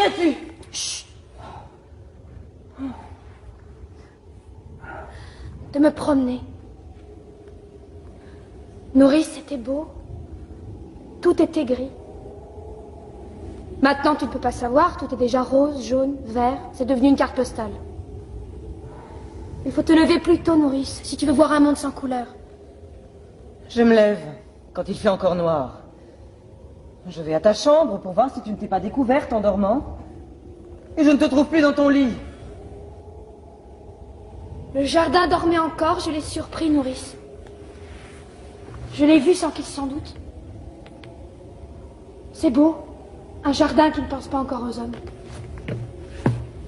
viens-tu? Chut. De me promener. Nourrice, c'était beau. Tout était gris. Maintenant, tu ne peux pas savoir, tout est déjà rose, jaune, vert. C'est devenu une carte postale. Il faut te lever plus tôt, Nourrice, si tu veux voir un monde sans couleur. Je me lève, quand il fait encore noir. Je vais à ta chambre pour voir si tu ne t'es pas découverte en dormant. Et je ne te trouve plus dans ton lit. Le jardin dormait encore, je l'ai surpris, Nourrice. Je l'ai vu sans qu'il s'en doute. C'est beau, un jardin qui ne pense pas encore aux hommes.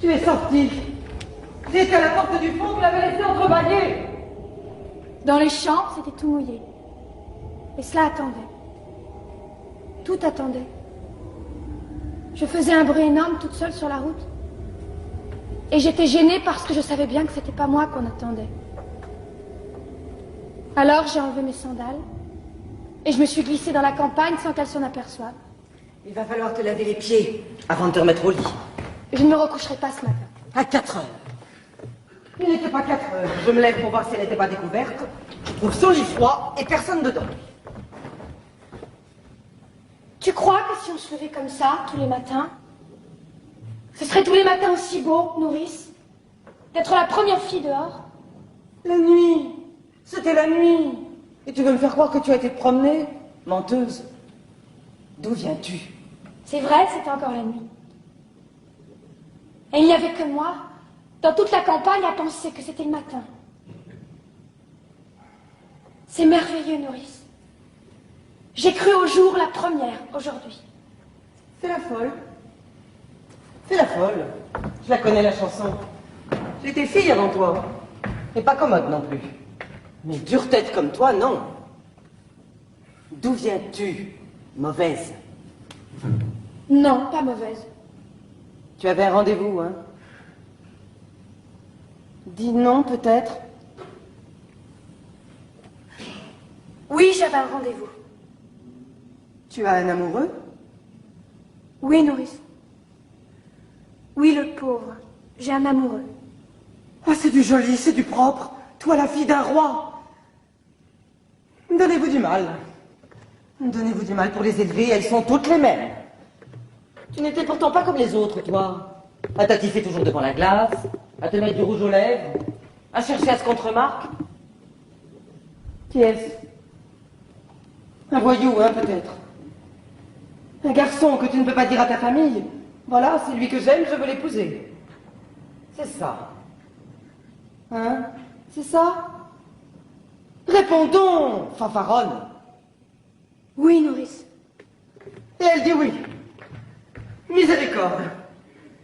Tu es sortie. J'étais à la porte du fond, tu l'avais laissé entrebâillée. Dans les champs, c'était tout mouillé. Et cela attendait. Tout attendait. Je faisais un bruit énorme toute seule sur la route. Et j'étais gênée parce que je savais bien que c'était pas moi qu'on attendait. Alors j'ai enlevé mes sandales et je me suis glissée dans la campagne sans qu'elle s'en aperçoive. Il va falloir te laver les pieds avant de te remettre au lit. Je ne me recoucherai pas ce matin. À 4 heures. Il n'était pas 4 heures. Je me lève pour voir si elle n'était pas découverte. Je trouve son lit froid et personne dedans. Tu crois que si on se levait comme ça tous les matins, ce serait tous les matins aussi beau, Nourrice, d'être la première fille dehors? La nuit. C'était la nuit. Et tu veux me faire croire que tu as été te promener? Menteuse. D'où viens-tu? C'est vrai, c'était encore la nuit. Et il n'y avait que moi, dans toute la campagne, à penser que c'était le matin. C'est merveilleux, Nourrice. J'ai cru au jour la première, aujourd'hui. C'est la folle. C'est la folle. Je la connais, la chanson. J'étais fille avant toi. Et pas commode non plus. Mais dure tête comme toi, non. D'où viens-tu, mauvaise? Non, pas mauvaise. Tu avais un rendez-vous, hein? Dis non, peut-être. Oui, j'avais un rendez-vous. Tu as un amoureux? Oui, Nourrice. Oui, le pauvre. J'ai un amoureux. Ah, c'est du joli, c'est du propre. Toi, la fille d'un roi. Donnez-vous du mal. Donnez-vous du mal pour les élever, elles sont toutes les mêmes. Tu n'étais pourtant pas comme les autres, toi. À t'attifer toujours devant la glace, à te mettre du rouge aux lèvres, à chercher à ce qu'on te remarque. Qui est-ce? Un voyou, hein, peut-être. Un garçon que tu ne peux pas dire à ta famille. Voilà, c'est lui que j'aime, je veux l'épouser. C'est ça. Hein? C'est ça? Réponds donc, fanfaronne. Oui, Nourrice. Et elle dit oui. Miséricorde.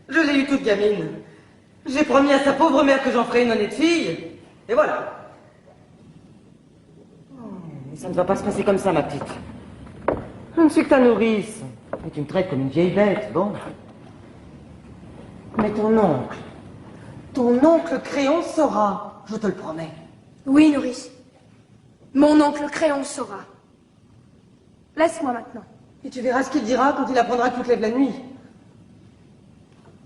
Je l'ai eue toute gamine. J'ai promis à sa pauvre mère que j'en ferais une honnête fille. Et voilà. Oh, mais ça ne va pas se passer comme ça, ma petite. Je ne suis que ta nourrice. Et tu me traites comme une vieille bête, bon. Mais ton oncle Créon saura, je te le promets. Oui, Nourrice. Mon oncle Créon saura. Laisse-moi maintenant. Et tu verras ce qu'il dira quand il apprendra que tu te lèves la nuit.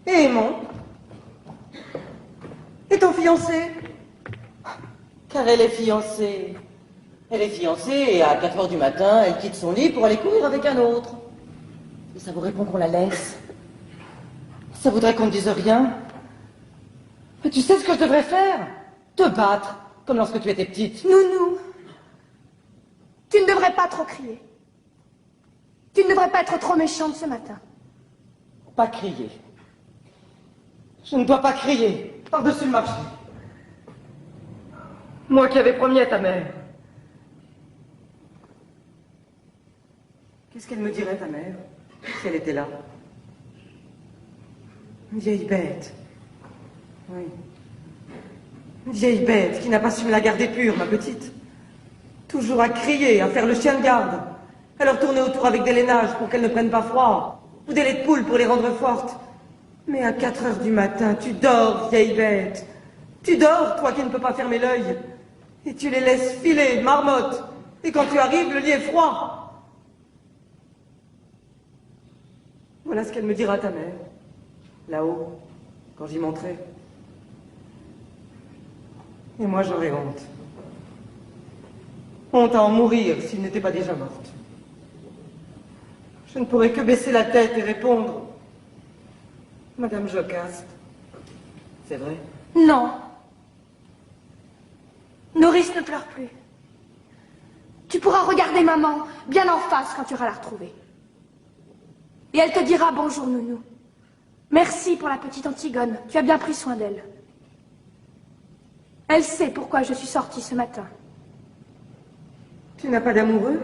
Et Aimon? Et ton fiancé? Car elle est fiancée. Elle est fiancée et à 4 heures du matin, elle quitte son lit pour aller courir avec un autre. Et ça vous répond qu'on la laisse. Ça voudrait qu'on ne dise rien. Mais tu sais ce que je devrais faire? Te battre, comme lorsque tu étais petite. Nounou, tu ne devrais pas trop crier. Tu ne devrais pas être trop méchante ce matin. Pas crier. Je ne dois pas crier par-dessus le marché. Moi qui avais promis à ta mère. Qu'est-ce qu'elle me dirait, ta mère, si elle était là? Une vieille bête. Oui. Une vieille bête qui n'a pas su me la garder pure, ma petite. Toujours à crier, à faire le chien de garde, à leur tourner autour avec des lainages pour qu'elles ne prennent pas froid, ou des laits de poule pour les rendre fortes. Mais à 4 heures du matin, tu dors, vieille bête. Tu dors, toi qui ne peux pas fermer l'œil. Et tu les laisses filer, marmotte. Et quand tu arrives, le lit est froid. Voilà ce qu'elle me dira, ta mère. là-haut, quand j'y monterai. Et moi, j'aurais honte. Honte à en mourir s'il n'était pas déjà morte. Je ne pourrais que baisser la tête et répondre: Madame Jocaste, c'est vrai? Non. Nourrice ne pleure plus. Tu pourras regarder maman bien en face quand tu auras la retrouvée. Et elle te dira: bonjour, nounou. Merci pour la petite Antigone. Tu as bien pris soin d'elle. Elle sait pourquoi je suis sortie ce matin. Tu n'as pas d'amoureux?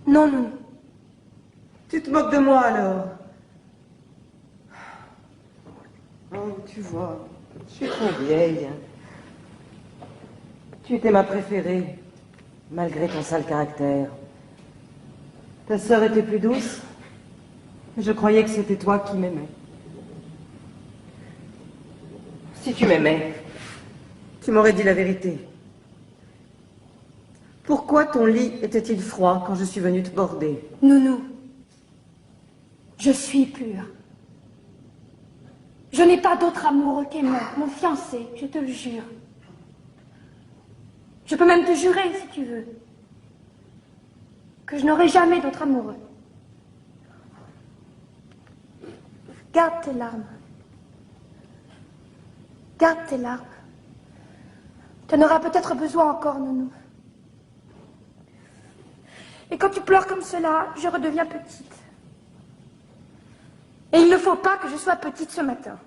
Non, nounou. Tu te moques de moi alors? Oh, tu vois, je suis trop vieille. Tu étais ma préférée, malgré ton sale caractère. Ta sœur était plus douce. Je croyais que c'était toi qui m'aimais. Si tu m'aimais, tu m'aurais dit la vérité. Pourquoi ton lit était-il froid quand je suis venue te border? Nounou, je suis pure. Je n'ai pas d'autre amoureux qu'Aimant, mon fiancé, je te le jure. Je peux même te jurer, si tu veux, que je n'aurai jamais d'autre amoureux. Garde tes larmes. Garde tes larmes. Tu en auras peut-être besoin encore, nounou. Et quand tu pleures comme cela, je redeviens petite. Et il ne faut pas que je sois petite ce matin.